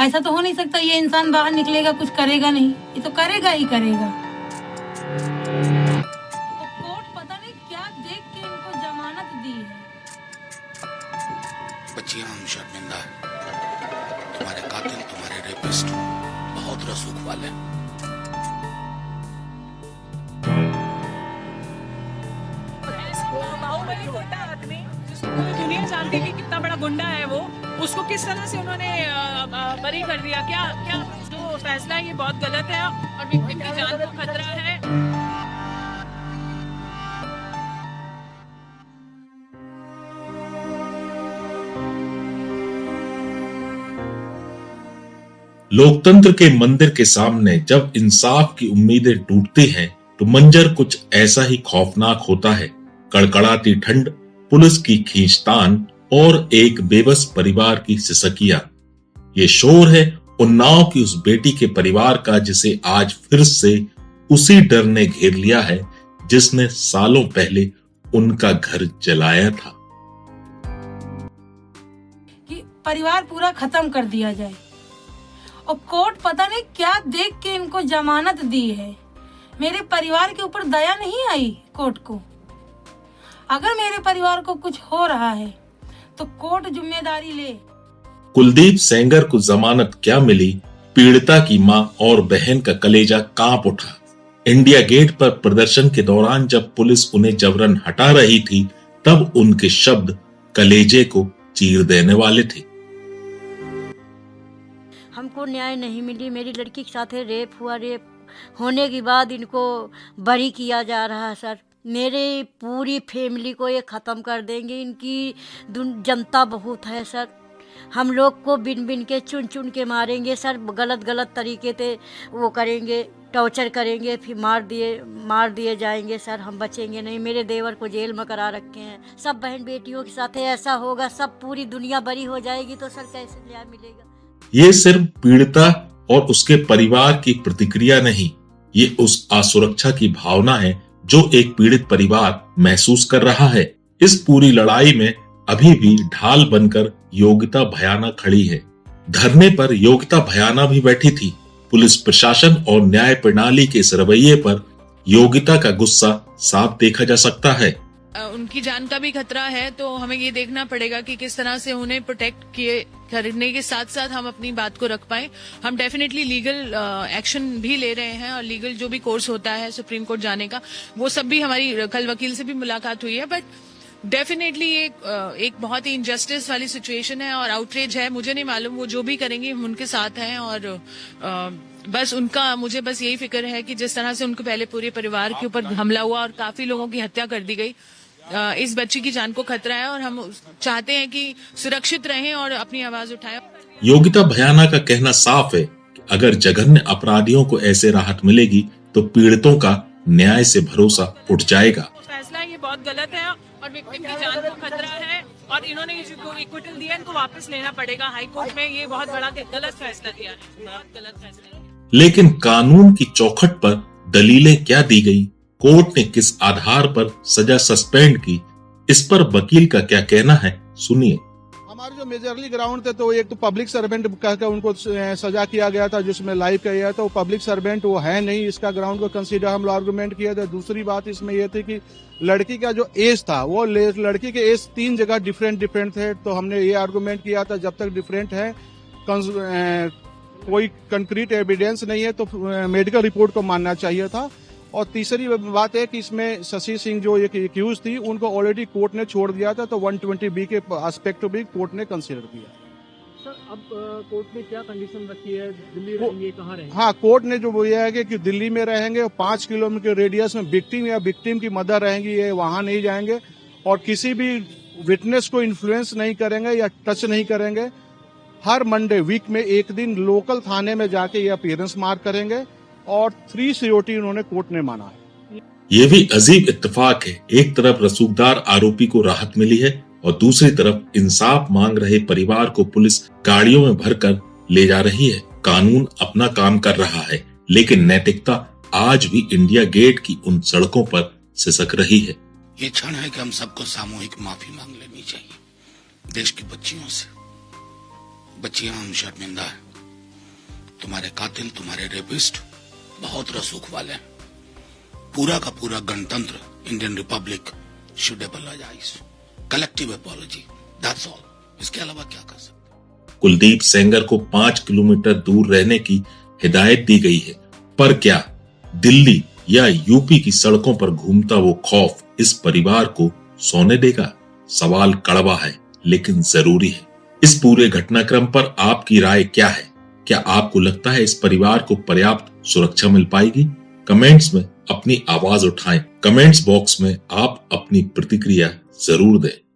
ऐसा तो हो नहीं सकता ये इंसान बाहर निकलेगा कुछ करेगा नहीं, ये तो करेगा ही करेगा। तो कोर्ट पता नहीं क्या देख के इनको जमानत दी है। बच्चियां, हम शर्मिंदा है। तुम्हारे कातिल, तुम्हारे रेपिस्ट बहुत रसूख वाले हैं। बाहुबली होता आदमी जिसको पूरी दुनिया जानती है कि कितना बड़ा गुंडा है वो, उसको किस तरह से उन्होंने बरी कर दिया। क्या क्या जो फैसला है ये बहुत गलत है और विक्टिम की जान को खतरा है। लोकतंत्र के मंदिर के सामने जब इंसाफ की उम्मीदें टूटती हैं तो मंजर कुछ ऐसा ही खौफनाक होता है। कड़कड़ाती ठंड, पुलिस की खींचतान और एक बेबस परिवार की सिसकियां। ये शोर है उन्नाव की उस बेटी के परिवार का जिसे आज फिर से उसी डर ने घेर लिया है जिसने सालों पहले उनका घर जलाया था। कि परिवार पूरा खत्म कर दिया जाए और कोर्ट पता नहीं क्या देख के इनको जमानत दी है। मेरे परिवार के ऊपर दया नहीं आई कोर्ट को। अगर मेरे परिवार को कुछ हो रहा है तो कोर्ट जिम्मेदारी ले। कुलदीप सेंगर को जमानत क्या मिली, पीड़िता की मां और बहन का कलेजा कांप उठा। इंडिया गेट पर प्रदर्शन के दौरान जब पुलिस उन्हें जबरन हटा रही थी तब उनके शब्द कलेजे को चीर देने वाले थे। हमको न्याय नहीं मिली, मेरी लड़की के साथ रेप हुआ, रेप होने के बाद इनको बरी किया जा रहा है सर। मेरे पूरी फैमिली को ये ख़त्म कर देंगे, इनकी जनता बहुत है सर। हम लोग को बिन बिन के चुन चुन के मारेंगे सर, गलत गलत तरीके से वो करेंगे, टॉर्चर करेंगे, फिर मार दिए जाएंगे सर। हम बचेंगे नहीं। मेरे देवर को जेल में करा रखे हैं। सब बहन बेटियों के साथ ऐसा होगा, सब पूरी दुनिया बरी हो जाएगी तो सर कैसे न्याय मिलेगा। ये सिर्फ पीड़िता और उसके परिवार की प्रतिक्रिया नहीं, ये उस असुरक्षा की भावना है जो एक पीड़ित परिवार महसूस कर रहा है। इस पूरी लड़ाई में अभी भी ढाल बनकर योगिता भयाना खड़ी है। धरने पर योगिता भयाना भी बैठी थी। पुलिस प्रशासन और न्याय प्रणाली के इस रवैये पर योगिता का गुस्सा साफ देखा जा सकता है। उनकी जान का भी खतरा है तो हमें ये देखना पड़ेगा कि किस तरह से उन्हें प्रोटेक्ट करने के साथ साथ हम अपनी बात को रख पाए। हम डेफिनेटली लीगल एक्शन भी ले रहे हैं और लीगल जो भी कोर्स होता है सुप्रीम कोर्ट जाने का, वो सब भी हमारी कल वकील से भी मुलाकात हुई है। बट डेफिनेटली एक बहुत ही इनजस्टिस वाली सिचुएशन है और आउटरेज है। मुझे नहीं मालूम, वो जो भी करेंगे हम उनके साथ हैं और बस मुझे बस यही फिक्र है कि जिस तरह से उनके पहले पूरे परिवार के ऊपर हमला हुआ और काफी लोगों की हत्या कर दी गई, इस बच्ची की जान को खतरा है और हम चाहते हैं कि सुरक्षित रहें और अपनी आवाज उठाएं। योगिता भयाना का कहना साफ है कि अगर जघन्य अपराधियों को ऐसे राहत मिलेगी तो पीड़ितों का न्याय से भरोसा उठ जाएगा। फैसला ये बहुत गलत है और विक्टिम की जान को खतरा है और इन्होंने जिसको इक्विटल दिया इनको वापस लेना पड़ेगा। हाई कोर्ट में ये बहुत बड़ा गलत फैसला दिया है, बहुत गलत फैसला। लेकिन कानून की चौखट पर दलीलें क्या दी गई, कोर्ट ने किस आधार पर सजा सस्पेंड की, इस पर वकील का क्या कहना है, सुनिए। हमारे जो मेजरली ग्राउंड थे तो एक तो पब्लिक सर्वेंट कहकर उनको सजा किया गया था जिसमें लाइव किया गया था। वो पब्लिक सर्वेंट वो है नहीं, इसका ग्राउंड को कंसीडर हम लोग आर्गुमेंट किया था। दूसरी बात इसमें यह थी कि लड़की का जो एज था वो लड़की के एज 3 जगह डिफरेंट थे। तो हमने ये आर्गुमेंट किया था जब तक डिफरेंट है कोई कंक्रीट एविडेंस नहीं है तो मेडिकल रिपोर्ट को मानना चाहिए था। और तीसरी बात है कि इसमें शशि सिंह जो एक एक्यूज थी उनको ऑलरेडी कोर्ट ने छोड़ दिया था तो 120B के एस्पेक्ट भी कोर्ट ने कंसीडर किया। सर अब कोर्ट ने क्या कंडीशन रखी है, दिल्ली रहेंगे, कहाँ रहेंगे? हाँ, कोर्ट ने जो बोला है कि दिल्ली में रहेंगे, 5 किलोमीटर के रेडियस में विक्टिम या विक्टिम की मदर रहेंगी, ये वहां नहीं जाएंगे और किसी भी विटनेस को इन्फ्लुएंस नहीं करेंगे या टच नहीं करेंगे। हर मंडे वीक में एक दिन लोकल थाने में जाके ये अपीयरेंस मार्क करेंगे और 3 COT उन्होंने कोर्ट ने माना है। ये भी अजीब इत्तेफाक है, एक तरफ रसूखदार आरोपी को राहत मिली है और दूसरी तरफ इंसाफ मांग रहे परिवार को पुलिस गाड़ियों में भरकर ले जा रही है। कानून अपना काम कर रहा है लेकिन नैतिकता आज भी इंडिया गेट की उन सड़कों पर सिसक रही है। ये क्षण है कि हम सबको सामूहिक माफी मांग लेनी चाहिए देश की बच्चियों से। बच्चियां, हम शर्मिंदा है। तुम्हारे कातिल, तुम्हारे रेपिस्ट बहुत रसूख वाले हैं। पूरा का पूरा गणतंत्र, Indian republic should apologise, collective apology, that's all. इसके अलावा क्या कर सकते? कुलदीप सेंगर को 5 किलोमीटर दूर रहने की हिदायत दी गई है, पर क्या दिल्ली या यूपी की सड़कों पर घूमता वो खौफ इस परिवार को सोने देगा? सवाल कड़वा है लेकिन जरूरी है। इस पूरे घटनाक्रम पर आपकी राय क्या है? क्या आपको लगता है इस परिवार को पर्याप्त सुरक्षा मिल पाएगी? कमेंट्स में अपनी आवाज उठाएं। कमेंट्स बॉक्स में आप अपनी प्रतिक्रिया जरूर दें।